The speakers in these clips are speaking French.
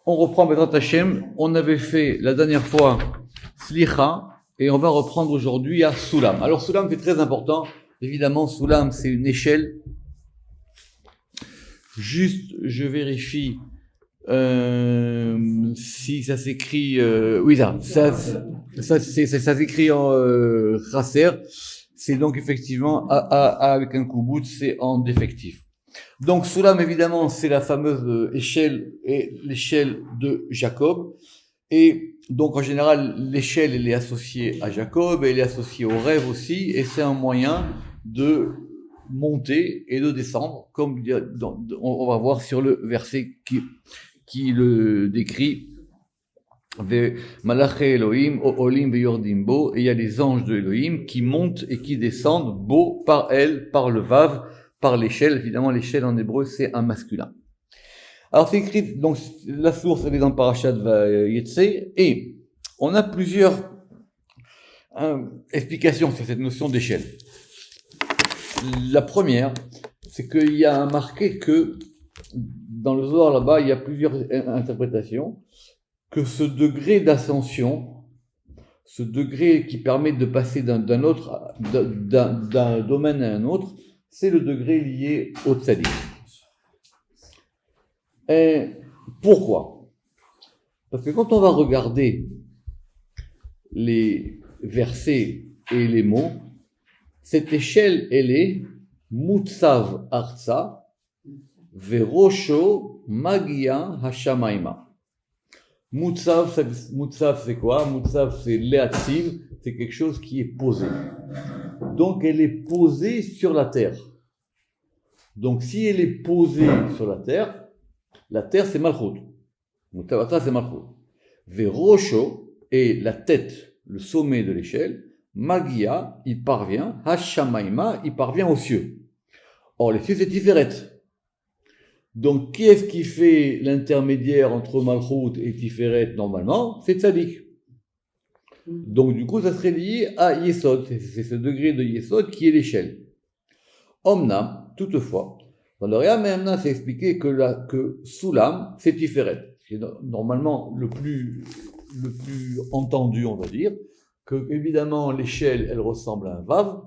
On reprend Bezrat Hashem. On avait fait la dernière fois Slicha et on va reprendre aujourd'hui à Soulam. Alors Soulam c'est très important. Évidemment, Soulam c'est une échelle. Juste, je vérifie si ça s'écrit. Oui, ça s'écrit en Chasser. C'est donc effectivement avec un koubout, c'est en défectif. Donc Soulam, évidemment, c'est la fameuse échelle et l'échelle de Jacob. Et donc en général, l'échelle elle est associée à Jacob, elle est associée au rêve aussi, et c'est un moyen de monter et de descendre, comme on va voir sur le verset qui le décrit. Malaché Elohim, Olim Yordim Bo, et il y a les anges de Elohim qui montent et qui descendent, Bo par elle, par le Vav, par l'échelle. Évidemment, l'échelle en hébreu c'est un masculin. Alors c'est écrit, donc la source elle est dans le Parashat Vayetse, et on a plusieurs explications sur cette notion d'échelle. La première, c'est qu'il y a marqué que dans le Zohar là-bas, il y a plusieurs interprétations, que ce degré d'ascension, ce degré qui permet de passer d'un domaine à un autre, c'est le degré lié au tzaddik. Et pourquoi ? Parce que quand on va regarder les versets et les mots, cette échelle, elle est Mutsav Arza Verosho Magia Hashamaima. Mutsav c'est quoi ? Mutsav c'est Leatziv, c'est quelque chose qui est posé. Donc elle est posée sur la terre. Donc si elle est posée sur la terre c'est Malchut. Mutsav Arza c'est Malchut. Verosho est la tête, le sommet de l'échelle. Magia, il parvient, Hashamaima, il parvient aux cieux. Or, les cieux, c'est Tiferet. Donc, qui est-ce qui fait l'intermédiaire entre Malchut et Tiferet, normalement ? C'est Tzadik. Donc, du coup, ça serait lié à Yesod. C'est ce degré de Yesod qui est l'échelle. Omnam, toutefois, dans le Réa Memna, c'est expliqué que Soulam, c'est Tiferet. C'est normalement le plus entendu, on va dire. Que, évidemment, l'échelle, elle ressemble à un Vav,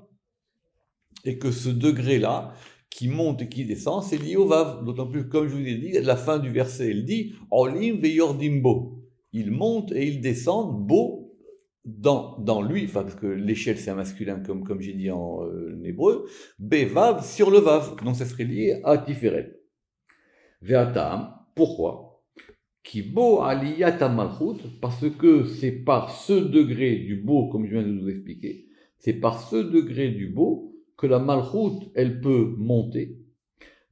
et que ce degré-là, qui monte et qui descend, c'est lié au Vav. D'autant plus, comme je vous ai dit, à la fin du verset, elle dit « Olim veyordim bo ». Il monte et il descend, bo, dans lui, enfin, parce que l'échelle, c'est un masculin, comme j'ai dit en hébreu, Vav sur le Vav. Donc, ça serait lié à Tiferet. Ve'atam, pourquoi ? Kibo aliyat malchut, parce que c'est par ce degré du beau, comme je viens de vous expliquer, c'est par ce degré du beau que la malchut, elle peut monter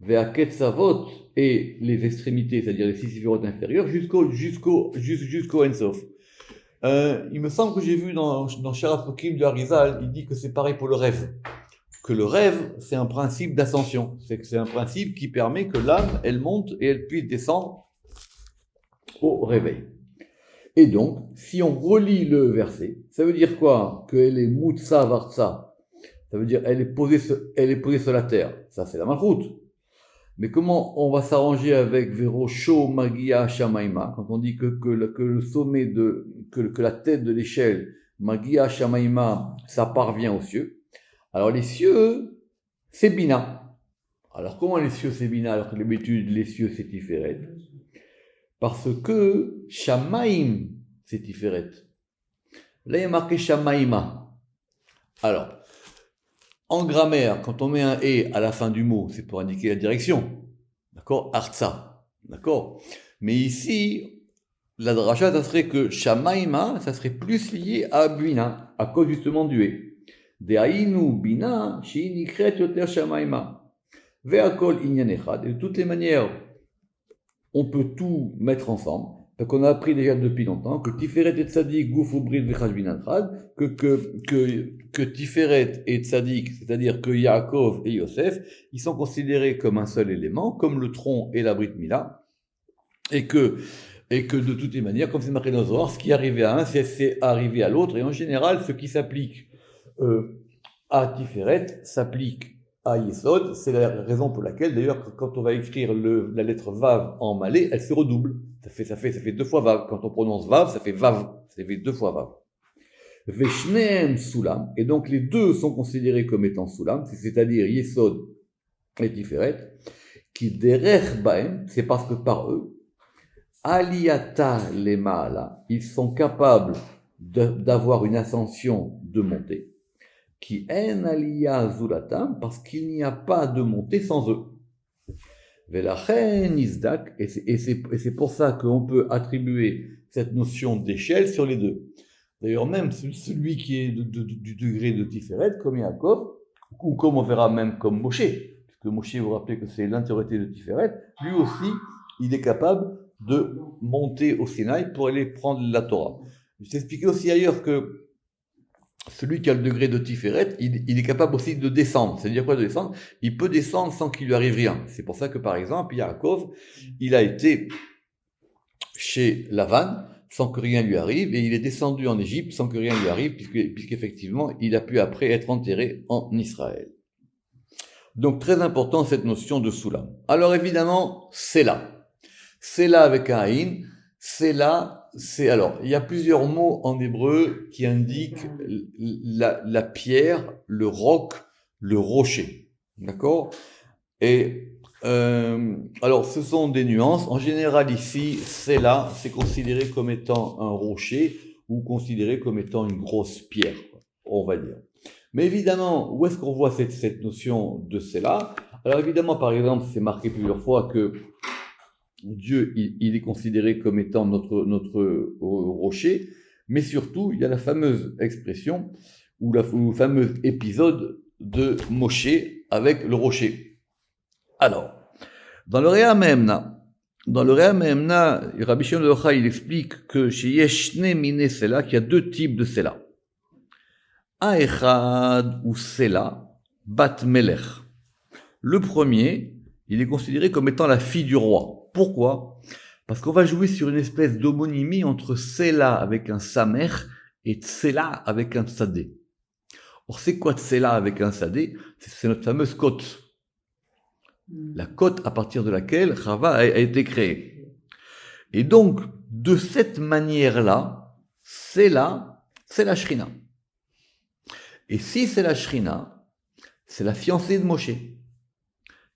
vers Ketzavot et les extrémités, c'est-à-dire les 6 séphirotes inférieures, jusqu'au Ensof. Il me semble que j'ai vu dans Sharat Pokim de Harizal, il dit que c'est pareil pour le rêve. Que le rêve, c'est un principe d'ascension. C'est un principe qui permet que l'âme, elle monte et elle puisse descendre au réveil. Et donc, si on relit le verset, ça veut dire quoi ? Qu'elle est Mutsa Vartsa. Ça veut dire elle est posée sur la terre. Ça, c'est la Malchut. Mais comment on va s'arranger avec Verosho Magia Shamaima quand on dit que le sommet que la tête de l'échelle Magia Shamaima, ça parvient aux cieux. Alors les cieux, c'est Bina. Alors comment les cieux c'est Bina alors que d'habitude les cieux c'est Tiferet ? Parce que Shamaim, c'est Tiferet. Là, il y a marqué Shamaima. Alors, en grammaire, quand on met un « et » à la fin du mot, c'est pour indiquer la direction. D'accord ? Artsa. D'accord ? Mais ici, la dracha, ça serait que Shamaima, ça serait plus lié à Bina, à cause justement du « et ». De'ainu Bina, she'inikret yoter Shamaima. Ve'akol inyan echad. De toutes les manières, on peut tout mettre ensemble. Donc on a appris déjà depuis longtemps que Tiferet et Tzadik, Gouf Ubrid Vechaj Binantrad, que Tiferet et Tzadik, c'est-à-dire que Yaakov et Yosef, ils sont considérés comme un seul élément, comme le tronc et la Brit Mila, et que de toutes les manières, comme c'est marqué dans le Zohar, ce qui est arrivé à un, c'est arrivé à l'autre, et en général, ce qui s'applique à Tiferet s'applique à Yesod. C'est la raison pour laquelle, d'ailleurs, quand on va écrire la lettre Vav en malais, elle se redouble. Ça fait 2 fois vav. Quand on prononce vav, ça fait vav. Ça fait 2 fois vav. Veshneem sulam. Et donc, les deux sont considérés comme étant sulam, c'est-à-dire yesod et tiferet, qui derech baem, c'est parce que par eux, aliyata lemala, ils sont capables d'avoir une ascension de montée, qui en aliya zulatam, parce qu'il n'y a pas de montée sans eux. Velachen isdak, et c'est pour ça qu'on peut attribuer cette notion d'échelle sur les deux. D'ailleurs, même celui qui est du degré de Tiferet, comme Yaakov, ou comme on verra même comme Moshe, puisque Moshe, vous vous rappelez que c'est l'intériorité de Tiferet, lui aussi, il est capable de monter au Sinaï pour aller prendre la Torah. Je t'ai expliqué aussi ailleurs que celui qui a le degré de Tiferet, il est capable aussi de descendre. C'est-à-dire quoi de descendre? Il peut descendre sans qu'il lui arrive rien. C'est pour ça que, par exemple, Yaakov, il a été chez Lavan sans que rien lui arrive, et il est descendu en Égypte sans que rien lui arrive, puisqu'effectivement, il a pu après être enterré en Israël. Donc, très important cette notion de Soulam. Alors, évidemment, Séla. Séla avec un Aïn. Séla, alors, il y a plusieurs mots en hébreu qui indiquent la pierre, le roc, le rocher. D'accord? Et alors, ce sont des nuances. En général, ici, Séla, c'est considéré comme étant un rocher ou considéré comme étant une grosse pierre, on va dire. Mais évidemment, où est-ce qu'on voit cette notion de Séla? Alors évidemment, par exemple, c'est marqué plusieurs fois que Dieu, il est considéré comme étant notre rocher, mais surtout, il y a la fameuse expression ou le fameux épisode de Moshe avec le rocher. Alors, dans le Réa Mehemna, Rabbi Shimon Yochai, il explique que chez Yeshne Mine Sela, qu'il y a 2 types de Sela. Aechad ou Sela, Bat Melech. Le premier, il est considéré comme étant la fille du roi. Pourquoi? Parce qu'on va jouer sur une espèce d'homonymie entre Sela avec un Samer et Tsela avec un Tsadé. Or, c'est quoi Tsela avec un Tsadé? C'est notre fameuse côte. La côte à partir de laquelle Chava a été créée. Et donc, de cette manière-là, c'est la Shrina. Et si c'est la Shrina, c'est la fiancée de Moshe.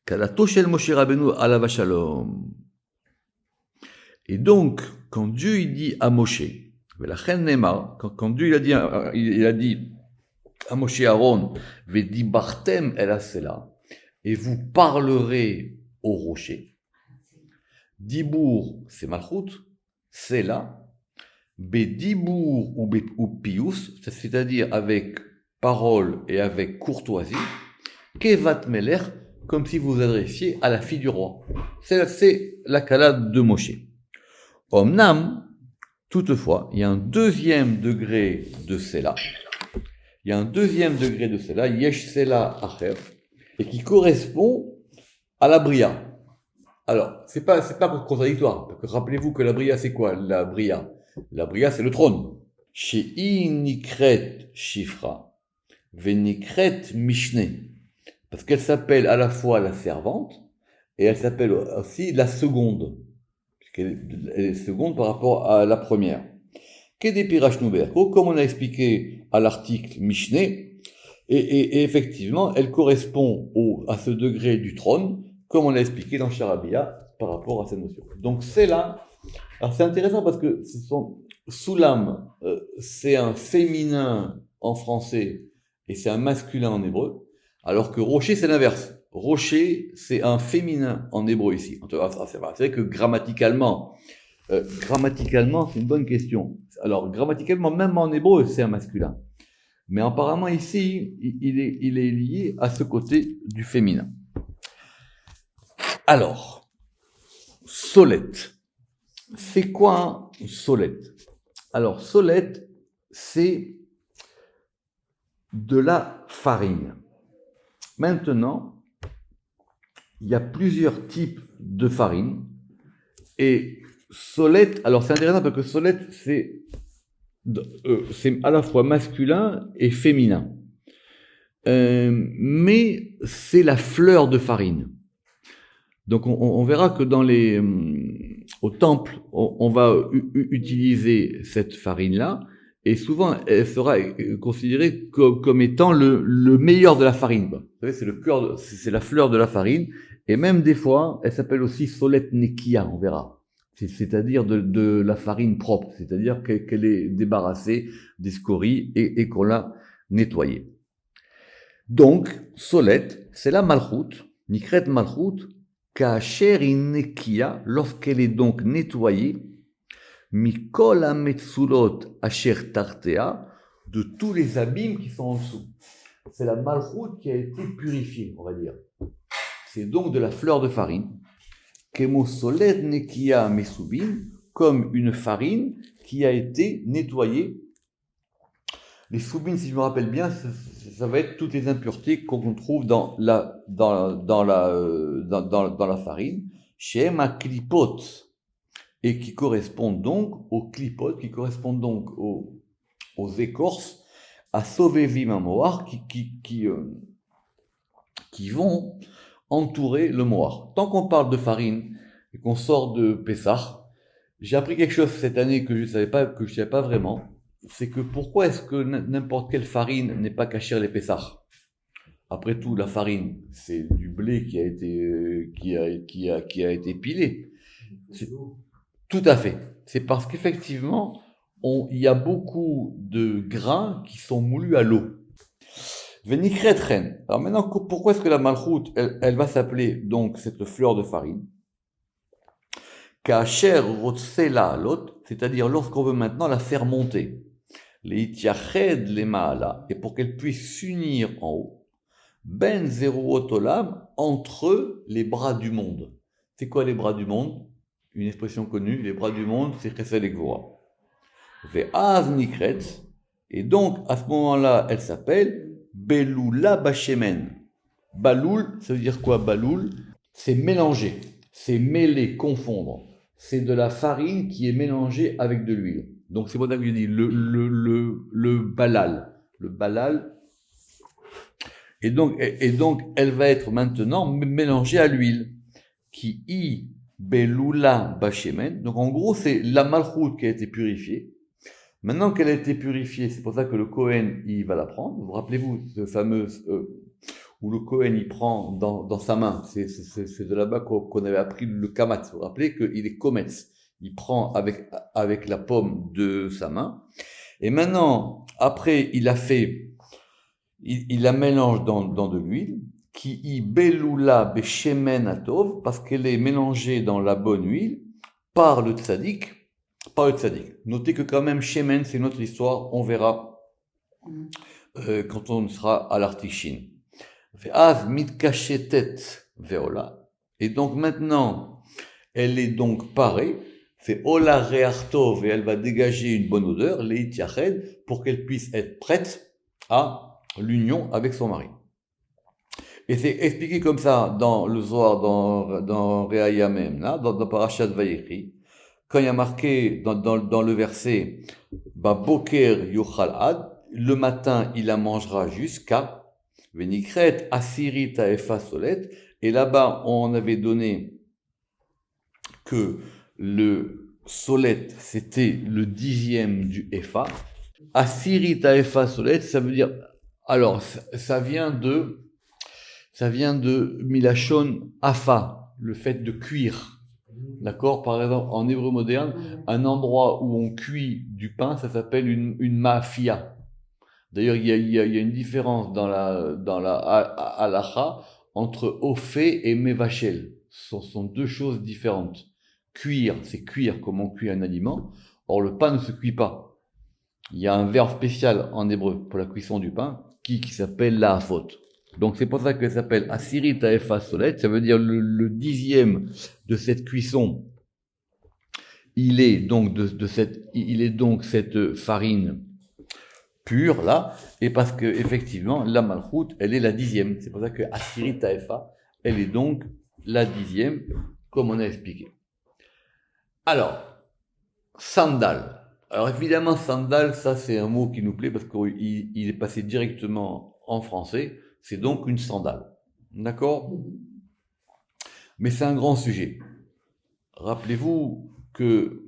Kalato shel Moshe Rabbeinu alav shalom. Et donc, quand Dieu il dit à Moshe, quand Dieu il a dit à Moshe Aaron, Vedibartem el asela, et vous parlerez au rocher. Dibour, c'est Malchut, c'est là. Bedibour ou pius, c'est-à-dire avec parole et avec courtoisie. Kevat Melech, comme si vous vous adressiez à la fille du roi. C'est la calade de Moshe. Omnam, toutefois, il y a un deuxième degré de Séla. Yesh Séla Acher, et qui correspond à la Bria. Alors, c'est pas contradictoire, parce que rappelez-vous que la Bria, c'est quoi, la Bria? La Bria, c'est le trône. She'i nikret Shifra, venikret Mishne, parce qu'elle s'appelle à la fois la servante, et elle s'appelle aussi la seconde, puisqu'elle est seconde par rapport à la première. Comme on a expliqué à l'article Mishneh, et effectivement, elle correspond à ce degré du trône, comme on l'a expliqué dans Charabia, par rapport à cette notion. Donc c'est là, alors c'est intéressant parce que Soulam, c'est un féminin en français, et c'est un masculin en hébreu, alors que rocher, c'est l'inverse. Rocher, c'est un féminin en hébreu ici. C'est vrai que grammaticalement, c'est une bonne question. Alors, grammaticalement, même en hébreu, c'est un masculin. Mais apparemment, ici, il est lié à ce côté du féminin. Alors, solette. C'est quoi solette? Alors, solette, c'est de la farine. Maintenant, il y a plusieurs types de farine. Et solette, alors c'est intéressant parce que solette, c'est à la fois masculin et féminin. Mais c'est la fleur de farine. Donc on verra que au temple, on va utiliser cette farine-là, et souvent, elle sera considérée comme étant le meilleur de la farine. Vous savez, c'est le cœur, c'est la fleur de la farine, et même des fois, elle s'appelle aussi solette nekia, on verra. C'est-à-dire de la farine propre, c'est-à-dire qu'elle est débarrassée des scories et qu'on l'a nettoyée. Donc, solette, c'est la malchoute, nikret malchoute, kacher inekia, lorsqu'elle est donc nettoyée, mikol hametzulot asher tartea, de tous les abîmes qui sont en dessous. C'est la malchoute qui a été purifiée, on va dire. C'est donc de la fleur de farine, kemo solet nekia mesubim, comme une farine qui a été nettoyée. Les soubines, si je me rappelle bien, ça va être toutes les impuretés qu'on trouve dans la farine, chez ma clipote, et qui correspondent donc aux clipotes, qui correspondent donc aux écorces, à Sovevim Amoar, qui vont entourer le moar. Tant qu'on parle de farine et qu'on sort de Pessah, j'ai appris quelque chose cette année que je savais pas vraiment. C'est que pourquoi est-ce que n'importe quelle farine n'est pas cachère les Pessah? Après tout, la farine, c'est du blé qui a été pilé. Tout à fait. C'est parce qu'effectivement, il y a beaucoup de grains qui sont moulus à l'eau. Venikretren. Alors maintenant, pourquoi est-ce que la malchoute, elle va s'appeler donc cette fleur de farine? Kacher rotsela alot, c'est-à-dire lorsqu'on veut maintenant la faire monter. Les itiached les maala, et pour qu'elle puisse s'unir en haut. Ben zeruot olam, entre les bras du monde. C'est quoi les bras du monde? Une expression connue, les bras du monde, c'est Chesed et Gvura. Ve'az nikret, et donc à ce moment-là, elle s'appelle Beloula Bachemen. Baloul, ça veut dire quoi baloul? C'est mélanger, c'est mêler, confondre. C'est de la farine qui est mélangée avec de l'huile. Donc c'est pour ça que je dis le balal. Le balal. Et donc, elle va être maintenant mélangée à l'huile. Qui y beloula bachemen. Donc en gros, c'est la malchoute qui a été purifiée. Maintenant qu'elle a été purifiée, c'est pour ça que le Kohen, il va la prendre. Vous rappelez-vous ce fameux où le Kohen, il prend dans sa main. C'est de là-bas qu'on avait appris le kamat. Vous vous rappelez qu'il est kometz. Il prend avec la paume de sa main. Et maintenant, après, il la mélange dans de l'huile, qui y beloula beshemen atov, parce qu'elle est mélangée dans la bonne huile, par le tzaddik. Notez que quand même, shemen, c'est notre histoire, on verra quand on sera à l'artichin. Ve'az mitkachetet veola. Et donc maintenant, elle est donc parée, fait ola reartov, et elle va dégager une bonne odeur, leit yached, pour qu'elle puisse être prête à l'union avec son mari. Et c'est expliqué comme ça dans le Zohar, dans Re'aya Mem, là, dans Parashat Vayechi, quand il y a marqué dans le verset, Boker yochal ad, le matin il la mangera jusqu'à Venikret asirit taefa solet, et là-bas on avait donné que le solet c'était le 10e du Efa. Asirit taefa solet, ça veut dire, alors ça vient de Milachon Afa, le fait de cuire. D'accord? Par exemple, en hébreu moderne, un endroit où on cuit du pain, ça s'appelle une mafia. D'ailleurs, il y a une différence dans la halacha entre ofé et mevachel. Ce sont deux choses différentes. Cuire, c'est cuire comme on cuit un aliment. Or, le pain ne se cuit pas. Il y a un verbe spécial en hébreu pour la cuisson du pain qui s'appelle la faute. Donc c'est pour ça qu'elle s'appelle Asirit Taefa Solet, ça veut dire le 10e de cette cuisson. Il est donc cette farine pure là, et parce que effectivement la malchoute, elle est la 10e. C'est pour ça que Asirit Taefa, elle est donc la 10e, comme on a expliqué. Alors, sandal. Alors évidemment sandal, ça c'est un mot qui nous plaît parce qu'il est passé directement en français. C'est donc une sandale. D'accord? Mais c'est un grand sujet. Rappelez-vous que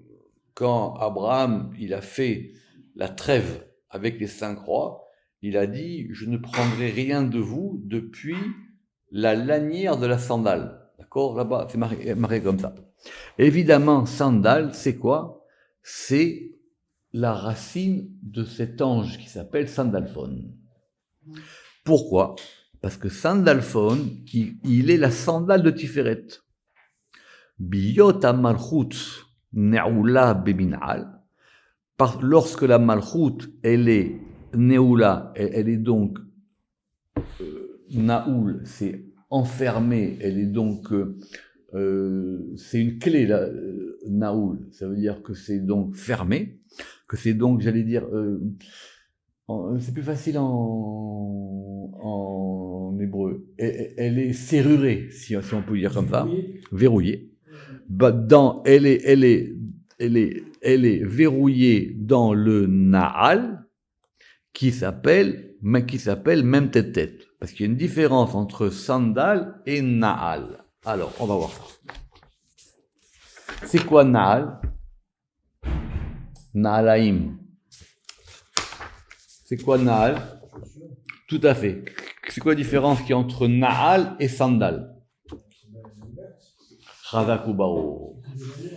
quand Abraham il a fait la trêve avec les 5 rois, il a dit « Je ne prendrai rien de vous depuis la lanière de la sandale ». D'accord? Là-bas, c'est marqué comme ça. Évidemment, sandale, c'est quoi? C'est la racine de cet ange qui s'appelle Sandalphon. Pourquoi? Parce que Sandalphon, il est la sandale de Tiferet. Biyot malchut ne'ula beminal. Lorsque la malchut, elle est ne'ula, elle est donc naoul, c'est enfermée, elle est donc c'est une clé là, naoul, ça veut dire que c'est donc fermé, que c'est donc, j'allais dire, c'est plus facile en hébreu. Elle est serrurée, si on peut dire comme ça, verrouillée. Elle est verrouillée dans le Naal, qui s'appelle même tête. Parce qu'il y a une différence entre sandal et Naal. Alors, on va voir ça. C'est quoi Naal? Naalaim. C'est quoi Naal? Tout à fait. C'est quoi la différence qu'il y a entre Naal et sandal? Chazakubao.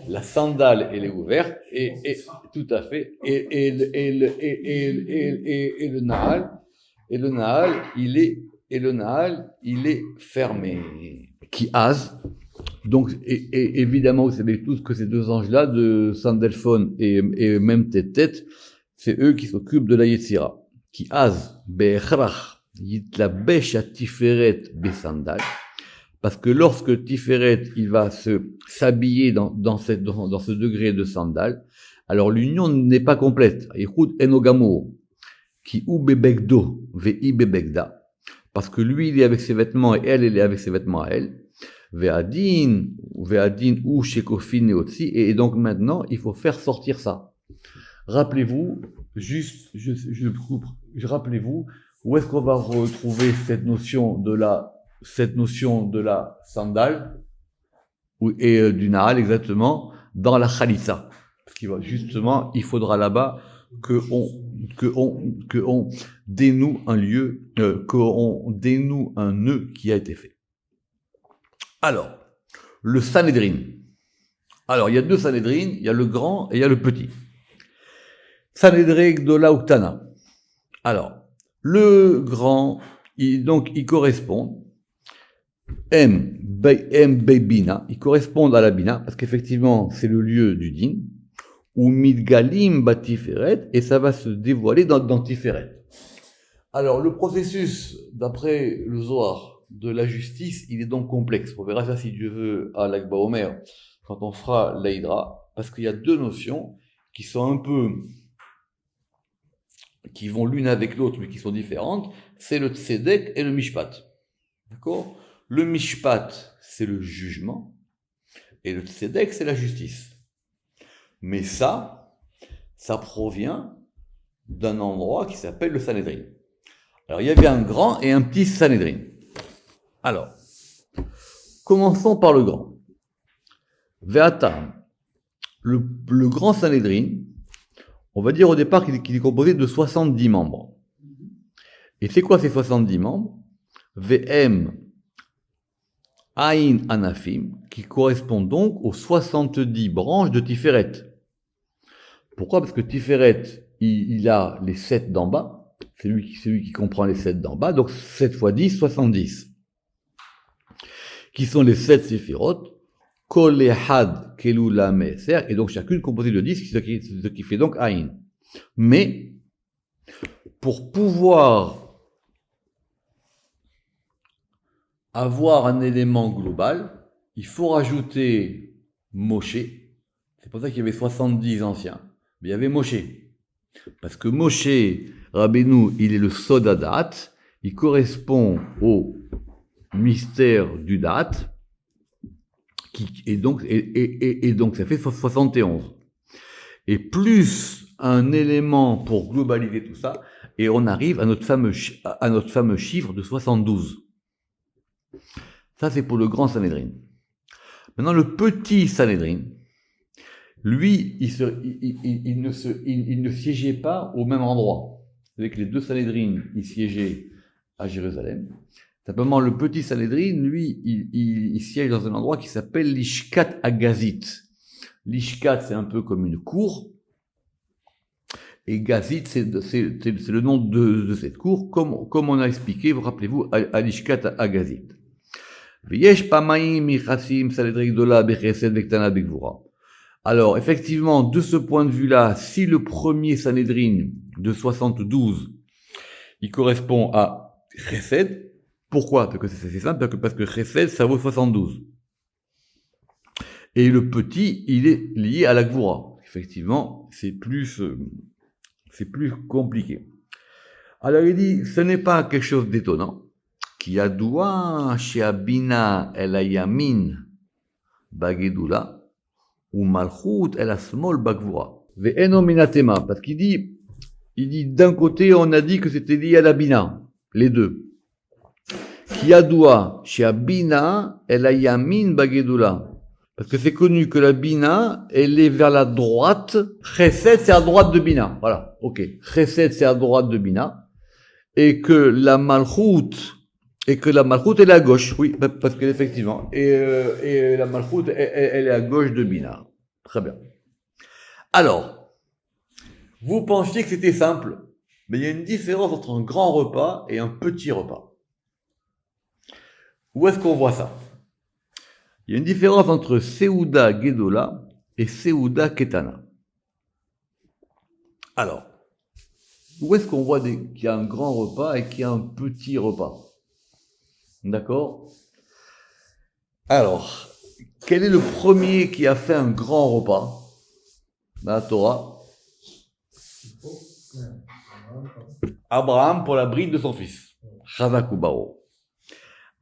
La sandale, elle est ouverte, et tout à fait. Et le Naal, il est fermé. Qui az. Donc, et évidemment, vous savez tous que ces deux anges-là, de Sandalphon et même tête, c'est eux qui s'occupent de la Yetzira. Qui az, be'echrach, yitlabesh à Tiferet besandal. Parce que lorsque Tiferet, il va s'habiller dans ce degré de sandal, alors l'union n'est pas complète. Écoute, enogamo, qui ou bebekdo, vei bebekda. Parce que lui, il est avec ses vêtements et elle est avec ses vêtements à elle. Ve'adin ou shekofin neotzi. Et donc maintenant, il faut faire sortir ça. Rappelez-vous, rappelez-vous, où est-ce qu'on va retrouver cette notion de la sandale et du Naal exactement dans la Khalitsa. Parce qu'il va justement, il faudra là-bas que on dénoue un lieu, qu'on dénoue un nœud qui a été fait. Alors, le Sanhedrin. Alors, il y a deux Sanhedrin, il y a le grand et il y a le petit. Sanhedrin Gdola Uktana. Alors, le grand, il correspond Bina, ils correspondent à la Bina, parce qu'effectivement, c'est le lieu du din, ou Midgalim Batiferet, et ça va se dévoiler dans Tiferet. Alors, le processus, d'après le Zohar, de la justice, il est donc complexe. On verra ça, si Dieu veut, à l'Akba Omer, quand on fera l'Aïdra, parce qu'il y a deux notions qui sont un peu, qui vont l'une avec l'autre, mais qui sont différentes, c'est le Tzedek et le Mishpat. D'accord? Le Mishpat, c'est le jugement, et le Tzedek, c'est la justice. Mais ça provient d'un endroit qui s'appelle le Sanhedrin. Alors, il y avait un grand et un petit Sanhedrin. Alors, commençons par le grand. Ve'atam, le grand Sanhedrin, on va dire au départ qu'il est composé de 70 membres. Et c'est quoi ces 70 membres? Ve'em Aïn Anafim, qui correspond donc aux 70 branches de Tiferet. Pourquoi? Parce que Tiferet, il a les 7 d'en bas, c'est lui qui comprend les 7 d'en bas, donc 7 fois 10, 70. Qui sont les 7 séphirot, Kol Ehad Kelula Meser, et donc chacune composée de 10, ce qui fait donc Aïn. Mais, pour pouvoir avoir un élément global, il faut rajouter Moshe. C'est pour ça qu'il y avait 70 anciens. Mais il y avait Moshe. Parce que Moshe, Rabbeinu, il est le Sodadat, il correspond au mystère du Dat, et donc ça fait 71. Et plus un élément pour globaliser tout ça, et on arrive à notre fameux chiffre de 72. Ça, c'est pour le grand Sanhedrin. Maintenant, le petit Sanhédrin, lui, il ne siégeait pas au même endroit. Vous savez que les deux Sanhédrines, ils siégeaient à Jérusalem. Simplement, le petit Sanhédrin, lui, il siège dans un endroit qui s'appelle l'Ishkat Agazit. L'Ishkat, c'est un peu comme une cour. Et Gazit, c'est le nom de cette cour, comme on a expliqué, vous rappelez-vous, à l'Ishkat Agazit. Alors, effectivement, de ce point de vue-là, si le premier Sanhédrin de 72, il correspond à Chesed, pourquoi? Parce que c'est simple, parce que Chesed, ça vaut 72. Et le petit, il est lié à la Gvura. Effectivement, c'est plus compliqué. Alors, il dit, ce n'est pas quelque chose d'étonnant. Qui a doua chez Abina el Ayamin bagedula ou Malchut el Asmol bagvura. Ve'eno minatema, parce qu'il dit d'un côté on a dit que c'était lié à la Bina, les deux. Qui a doua chez Abina el Ayamin bagedula, parce que c'est connu que la Bina elle est vers la droite. Chesed c'est à droite de Bina, voilà. Ok. Chesed c'est à droite de Bina et que la Malchut elle est à gauche, oui, parce qu'effectivement, et la Malchut, elle est à gauche de Bina. Très bien. Alors, vous pensiez que c'était simple, mais il y a une différence entre un grand repas et un petit repas. Où est-ce qu'on voit ça? Il y a une différence entre Seuda Gedola et Seuda Ketana. Alors, où est-ce qu'on voit qu'il y a un grand repas et qu'il y a un petit repas? D'accord? Alors, quel est le premier qui a fait un grand repas dans la Torah? Abraham pour la bride de son fils. Chazakubaro.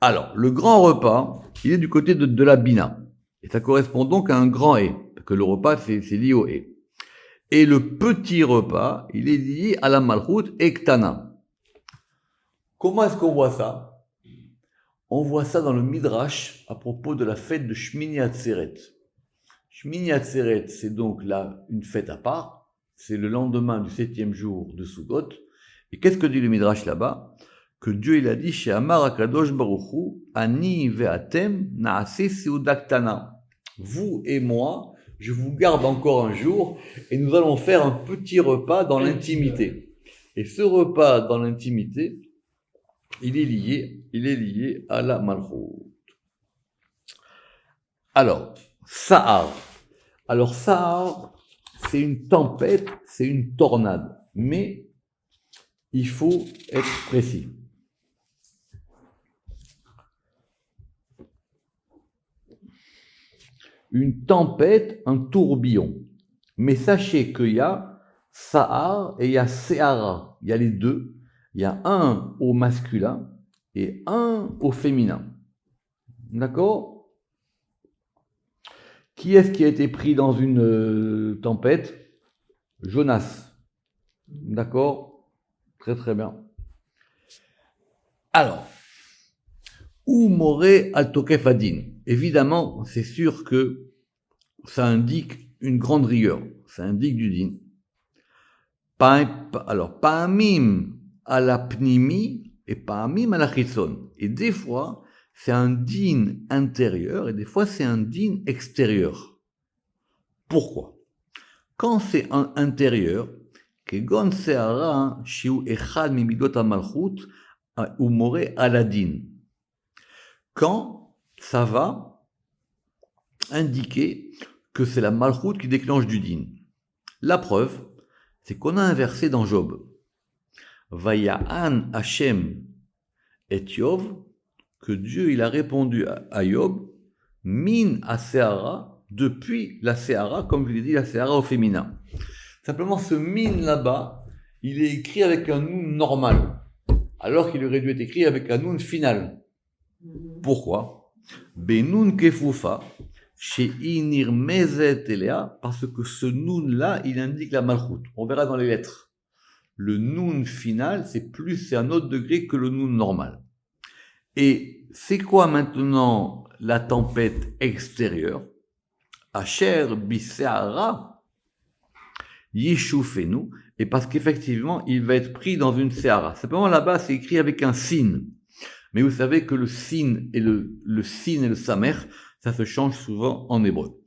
Alors, le grand repas, il est du côté de la Bina. Et ça correspond donc à un grand hé. Parce que le repas, c'est lié au hé. Et le petit repas, il est lié à la Malchut Ektana. Comment est-ce qu'on voit ça? On voit ça dans le Midrash à propos de la fête de Shmini Atzeret. Shmini Atzeret, c'est donc là une fête à part. C'est le lendemain du 7e jour de Sukkot. Et qu'est-ce que dit le Midrash là-bas? Que Dieu il a dit chez Amar Akadosh Baruchu, Ani ve'atem naase seudaktana. Vous et moi, je vous garde encore un jour et nous allons faire un petit repas dans l'intimité. Et ce repas dans l'intimité, il est lié à la Malchut. Alors, Sahar. Alors, Sahar, c'est une tempête, c'est une tornade. Mais, il faut être précis. Une tempête, un tourbillon. Mais sachez qu'il y a Sahar et il y a Seara. Il y a les deux. Il y a un au masculin et un au féminin. D'accord? Qui est-ce qui a été pris dans une tempête? Jonas. D'accord? Très très bien. Alors, ou Moré al Tokef Adin. Évidemment, c'est sûr que ça indique une grande rigueur. Ça indique du din. Alors, Pa'amim à la pnimi et Pa'amim à la chitzon. Et des fois, c'est un din intérieur et des fois, c'est un din extérieur. Pourquoi? Quand c'est un intérieur, kegon se'ara shiu echad mimidot ha-malchut ou moré à la din. Quand ça va indiquer que c'est la malchut qui déclenche du din. La preuve, c'est qu'on a un verset dans Job. Vaya'an Hashem et Yov, que Dieu il a répondu à Job, min à Seara, depuis la Seara, comme je l'ai dit, la Seara au féminin. Simplement, ce min là-bas, il est écrit avec un nun normal, alors qu'il aurait dû être écrit avec un nun final. Pourquoi? Benun kefufa, chez inir mezet elea, parce que ce nun là, il indique la malchut. On verra dans les lettres. Le nun final, c'est un autre degré que le nun normal. Et c'est quoi maintenant la tempête extérieure? Asher biseara yishufenu, et parce qu'effectivement, il va être pris dans une seara. Simplement là-bas, c'est écrit avec un sin. Mais vous savez que le sin et le sin et le samer, ça se change souvent en hébreu.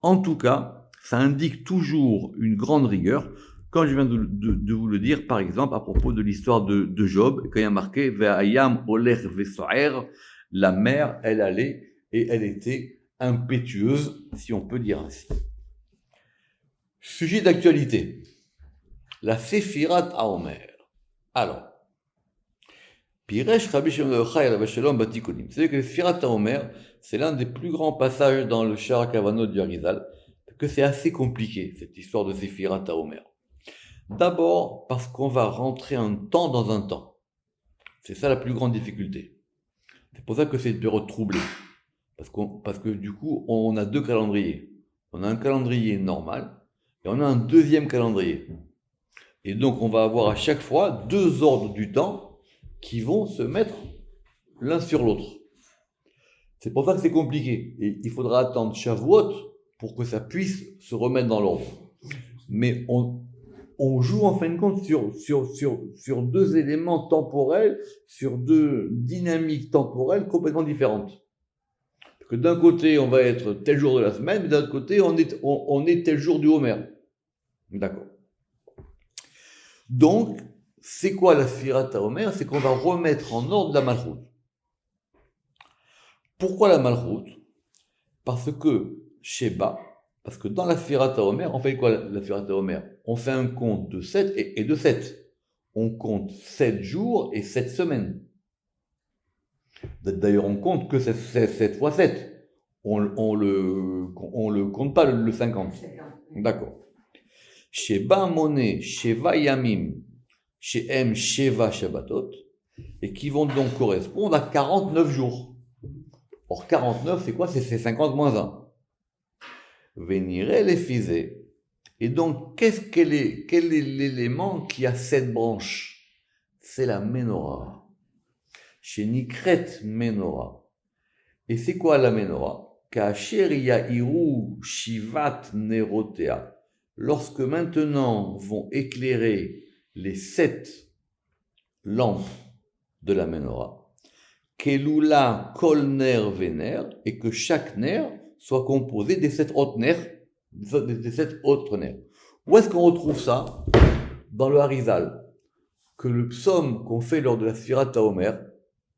En tout cas, ça indique toujours une grande rigueur, comme je viens de vous le dire, par exemple, à propos de l'histoire de Job, quand il y a marqué « Ve'ayam oler ve'so'er », la mer, elle allait et elle était impétueuse, si on peut dire ainsi. Sujet d'actualité, la Séphirat HaOmer. Alors, Piresh Rabbi Shimon Yochai Rabbi Shalom Batikonim. Vous savez que le Séphirat HaOmer, c'est l'un des plus grands passages dans le Shara Kavanot du Arizal, parce que c'est assez compliqué, cette histoire de Séphirat HaOmer. D'abord, parce qu'on va rentrer un temps dans un temps. C'est ça la plus grande difficulté. C'est pour ça que c'est une période troublée. Parce que du coup, on a deux calendriers. On a un calendrier normal, et on a un deuxième calendrier. Et donc, on va avoir à chaque fois deux ordres du temps qui vont se mettre l'un sur l'autre. C'est pour ça que c'est compliqué. Et il faudra attendre Shavuot pour que ça puisse se remettre dans l'ordre. Mais on joue en fin de compte sur deux éléments temporels, sur deux dynamiques temporelles complètement différentes. Parce que d'un côté, on va être tel jour de la semaine, mais d'un autre côté, on est tel jour du Homer. D'accord. Donc, c'est quoi la Séphirat HaOmer? C'est qu'on va remettre en ordre la Malchut. Pourquoi la Malchut? Parce que parce que dans la Séphirat HaOmer, on fait quoi la Séphirat HaOmer? On fait un compte de 7 et de 7. On compte 7 jours et 7 semaines. D'ailleurs, on compte que 7 fois 7. On le compte pas le 50. D'accord. Sheba Moné, Sheva Yamim, Shehem Sheva Shabbatot, et qui vont donc correspondre à 49 jours. Or, 49, c'est quoi? C'est 50 moins 1. Véniré les fisés. Et donc, quel est l'élément qui a 7 branches? C'est la Ménorah. Chez Nikret Ménorah. Et c'est quoi la Ménorah? Kasher Yahiru Shivat Nerotea. Lorsque maintenant vont éclairer les 7 lampes de la Ménorah, Kelula Kol Ner Vener, et que chaque nerf soit composé des 7 autres nerfs, des 7 autres nerfs. Où est-ce qu'on retrouve ça? Dans le Harizal. Que le psaume qu'on fait lors de la Séphirat HaOmer,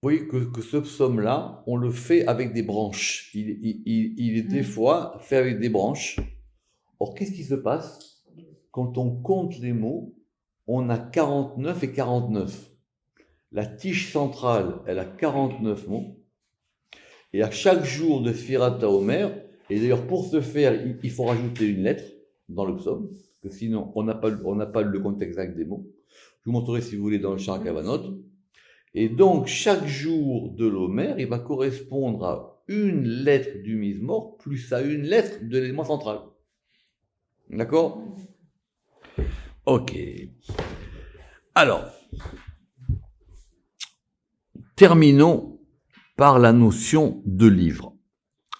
vous voyez que ce psaume-là, on le fait avec des branches. Il est des fois fait avec des branches. Or, qu'est-ce qui se passe? Quand on compte les mots, on a 49 et 49. La tige centrale, elle a 49 mots. Et à chaque jour de Séphirat HaOmer, et d'ailleurs pour ce faire, il faut rajouter une lettre dans le psaume, parce que sinon on n'a pas le compte exact des mots. Je vous montrerai si vous voulez dans le Shara Kavanot. Et donc chaque jour de l'Homer, il va correspondre à une lettre du Mizmor plus à une lettre de l'élément central. D'accord? Ok. Alors, terminons par la notion de livre.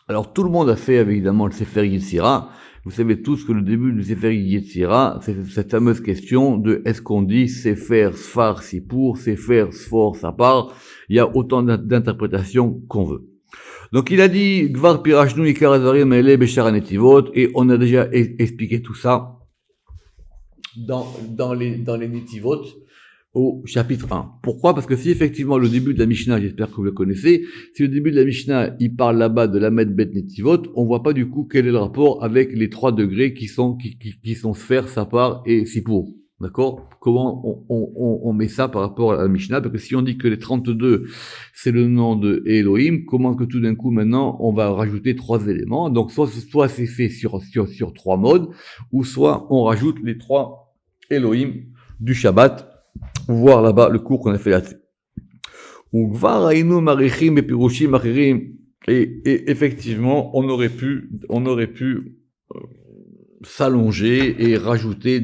Alors, tout le monde a fait évidemment le Sefer Yetzira. Vous savez tous que le début du Sefer Yetzira, c'est cette fameuse question de est-ce qu'on dit Sefer Sfar Sipur, Sefer Sfor Sapar. Il y a autant d'interprétations qu'on veut. Donc il a dit Gvar Pirashnu Ikar Advarim Ele Beshara Netivot, et on a déjà expliqué tout ça dans les Netivot au chapitre 1. Pourquoi? Parce que si effectivement le début de la Mishnah, j'espère que vous le connaissez, si le début de la Mishnah, il parle là-bas de la Bet Netivot, on voit pas du coup quel est le rapport avec les 3 degrés qui sont Sfer, Sapar et Sipur. D'accord? Comment on met ça par rapport à la Mishnah? Parce que si on dit que les 32, c'est le nom de Elohim, comment que tout d'un coup, maintenant, on va rajouter 3 éléments? Donc, soit c'est fait sur 3 modes, ou soit on rajoute les 3 Elohim du Shabbat. Voir là-bas le cours qu'on a fait là-dessus. Et effectivement, on aurait pu s'allonger et rajouter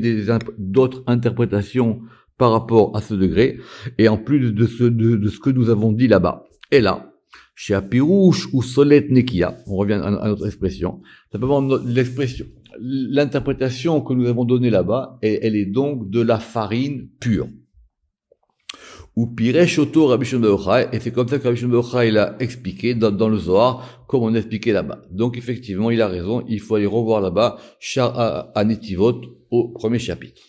d'autres interprétations par rapport à ce degré, et en plus de ce que nous avons dit là-bas. Et là, Chez Apirouche ou Solet Nekia, on revient à notre expression. Simplement, l'expression, l'interprétation que nous avons donnée là-bas, elle est donc de la farine pure. Ou Piresh Oto Rabbi Shimon bar Yochai, et c'est comme ça que Rabbi Shimon bar Yochai il a expliqué dans le Zohar, comme on a expliqué là-bas. Donc effectivement, il a raison, il faut aller revoir là-bas, à Netivot, au premier chapitre.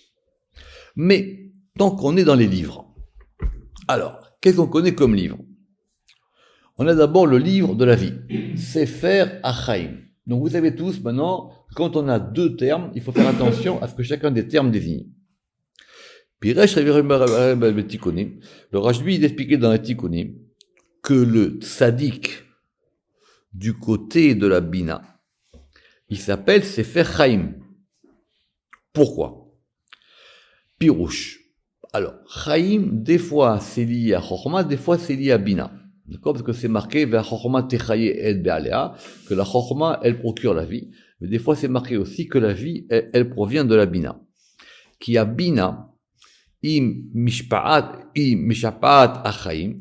Mais, tant qu'on est dans les livres, alors, qu'est-ce qu'on connaît comme livre? On a d'abord le livre de la vie, Sefer HaChaim. Donc vous savez tous maintenant, quand on a deux termes, il faut faire attention à ce que chacun des termes désigne. Piresh le Tikkunim, le Rajbi il expliquait dans le Tikkunim que le tzaddik du côté de la Bina, il s'appelle Sefer Chaim. Pourquoi? Pirouche. Alors, Chaim, des fois c'est lié à Chochma, des fois c'est lié à Bina. D'accord? Parce que c'est marqué vers Chochma Techaye et Be'alea, que la Chochma, elle procure la vie. Mais des fois c'est marqué aussi que la vie, elle provient de la Bina. Qui a Bina, im mishpa'at achaim,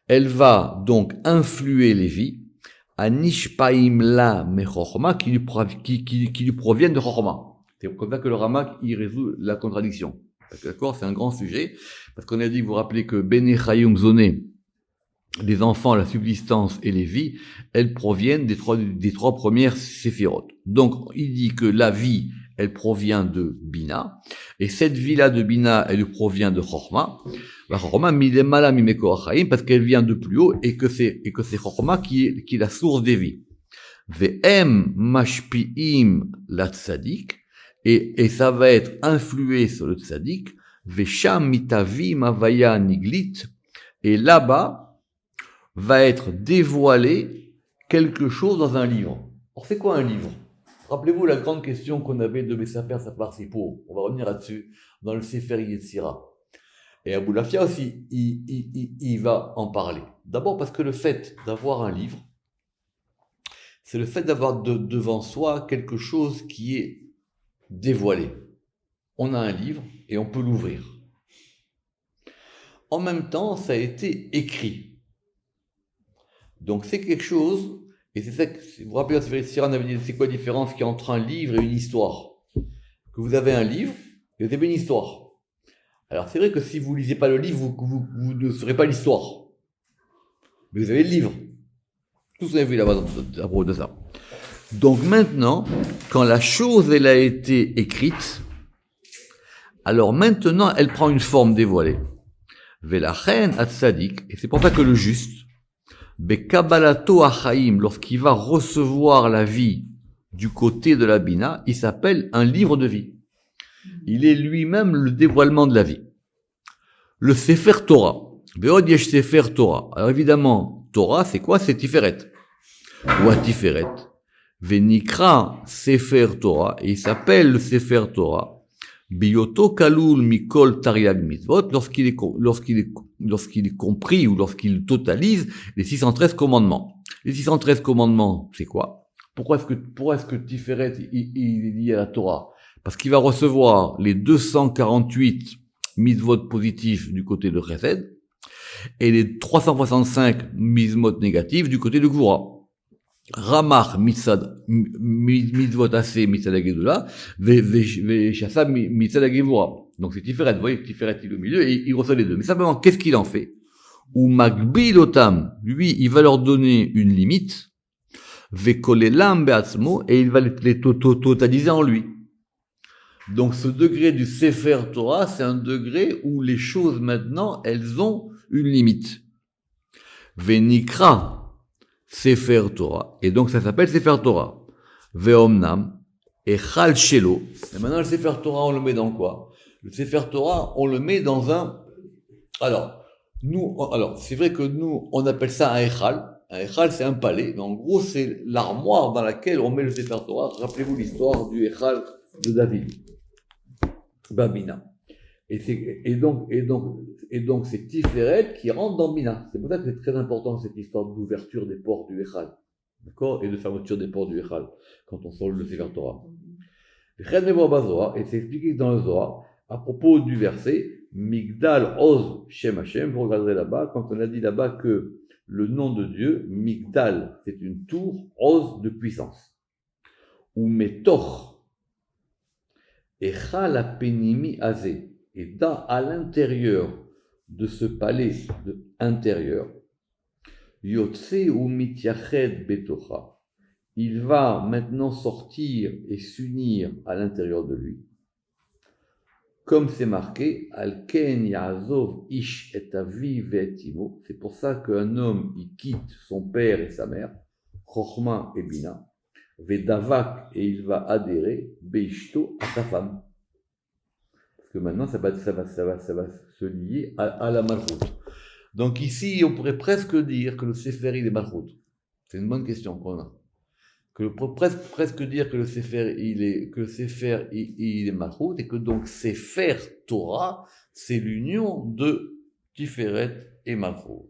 elle va donc influer les vies, à nishpa'im la me chochma, qui lui proviennent de chochma. C'est comme ça que le Ramak, il résout la contradiction. D'accord? C'est un grand sujet, parce qu'on a dit, vous vous rappelez que Bene Chayum Zoné, les enfants, la subsistance et les vies, elles proviennent des trois premières séphirotes. Donc, il dit que la vie, elle provient de Bina, et cette vie-là de Bina, elle provient de Chochma. La Chochma, midemala mimeko achaim, parce qu'elle vient de plus haut, et que c'est Chochma qui est la source des vies. Ve'em mashpi'im la tzadik, et ça va être influé sur le tzadik, ve'sham mitavim avaya niglit, et là-bas, va être dévoilé quelque chose dans un livre. Alors, c'est quoi un livre? Rappelez-vous la grande question qu'on avait de Messafer Sapar Sipo. On va revenir là-dessus dans le Sefer Yetzira. Et Abou Lafia aussi, il va en parler. D'abord parce que le fait d'avoir un livre, c'est le fait d'avoir devant soi quelque chose qui est dévoilé. On a un livre et on peut l'ouvrir. En même temps, ça a été écrit. Donc c'est quelque chose. Et c'est ça que, vous vous rappelez, on avait dit, c'est quoi la différence qu'il y a entre un livre et une histoire? Que vous avez un livre et vous avez une histoire. Alors c'est vrai que si vous lisez pas le livre, vous ne saurez pas l'histoire. Mais vous avez le livre. Tous vous avez vu là-bas à propos de ça. Donc maintenant, quand la chose, elle a été écrite, alors maintenant, elle prend une forme dévoilée. Velachen at-sadik, et c'est pour ça que le juste, Bekabalato achaim, lorsqu'il va recevoir la vie du côté de la Bina, il s'appelle un livre de vie. Il est lui-même le dévoilement de la vie. Le Sefer Torah. Ve'od yesh Sefer Torah. Alors évidemment, Torah, c'est quoi? C'est Tiferet. Ou à Tiferet. Ve'nikra Sefer Torah. Et il s'appelle le Sefer Torah. Biyoto kalul mikol tariag mitzvot, lorsqu'il est compris ou lorsqu'il totalise les 613 commandements. Les 613 commandements, c'est quoi? Pourquoi est-ce que Tiferet, il est lié à la Torah? Parce qu'il va recevoir les 248 mitzvot positifs du côté de Chesed et les 365 mitzvot négatifs du côté de Gvura. Ramach mitzvot assez mitzad agedula, veshasa mitzad agevura. Donc c'est Tiferet, vous voyez, Tiferet il est au milieu et il reçoit les deux. Mais simplement, qu'est-ce qu'il en fait? Ou magbil otam, lui, il va leur donner une limite, vekolelam beatzmo, et il va les totaliser en lui. Donc ce degré du Sefer Torah, c'est un degré où les choses maintenant, elles ont une limite. Venikra Sefer Torah. Et donc ça s'appelle Sefer Torah. Ve'omnam et Chal Shelo. Et maintenant le Sefer Torah, on le met dans quoi? Le Sefer Torah, on le met dans un... Alors, c'est vrai que nous, on appelle ça un Echal. Un Echal, c'est un palais. Mais en gros, c'est l'armoire dans laquelle on met le Sefer Torah. Rappelez-vous l'histoire du Echal de David. Babina. Et donc c'est Tiferet qui rentre dans Bina. C'est pour ça que c'est très important cette histoire d'ouverture des portes du Echal. D'accord? Et de fermeture des portes du Echal. Quand on sort le Sefer Torah. Et c'est expliqué dans le Zohar, à propos du verset, Migdal Oz Shem Hashem, vous regarderez là-bas, quand on a dit là-bas que le nom de Dieu, Migdal, c'est une tour, Oz de puissance. Ou Metor, Echa la Penimi Azé, et à l'intérieur de ce palais intérieur, Yotse ou Mityached Betocha, il va maintenant sortir et s'unir à l'intérieur de lui. Comme c'est marqué, Al-Ken Ya'azov Ish et Aviv et Timo, c'est pour ça qu'un homme, il quitte son père et sa mère, Chochma et Bina, Vedavak, et il va adhérer, Beishto, à sa femme. Parce que maintenant, ça va se lier à la Malchut. Donc ici, on pourrait presque dire que le Sefer, il est Malchut. C'est une bonne question qu'on a. Que presque dire que le Sefer, il est Malchut, et que donc Sefer Torah, c'est l'union de Tiferet et Malchut.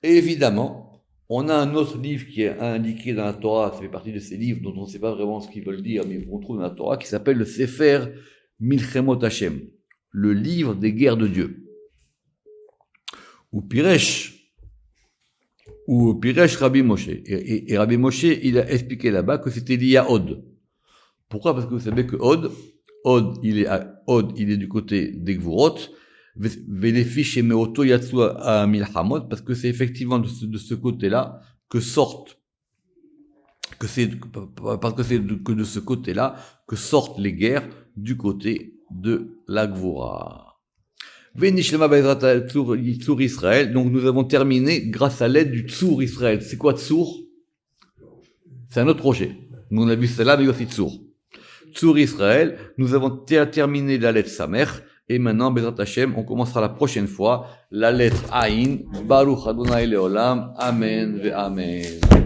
Et évidemment, on a un autre livre qui est indiqué dans la Torah, ça fait partie de ces livres dont on ne sait pas vraiment ce qu'ils veulent dire, mais on trouve dans la Torah, qui s'appelle le Sefer Milchemot Hashem, le livre des guerres de Dieu. Ou Piresh Rabbi Moshe. Et Rabbi Moshe, il a expliqué là-bas que c'était lié à Od. Pourquoi? Parce que vous savez que Od, il est du côté des Gvurot, Velefish et Meoto Yatsu à Milhamot, parce que c'est effectivement de ce côté-là que sortent, parce que c'est que de ce côté-là que sortent les guerres du côté de la Gvura. Venishlema Bezrat Tzur Israël. Donc nous avons terminé grâce à l'aide du Tzur Israël. C'est quoi Tzur? C'est un autre projet. Nous on a vu cela, mais aussi Tzur. Tzur Israël. Nous avons terminé la lettre Samer. Et maintenant, Bezrat Hashem, on commencera la prochaine fois la lettre Aïn. Baruch Adonai Leolam. Amen ve Amen.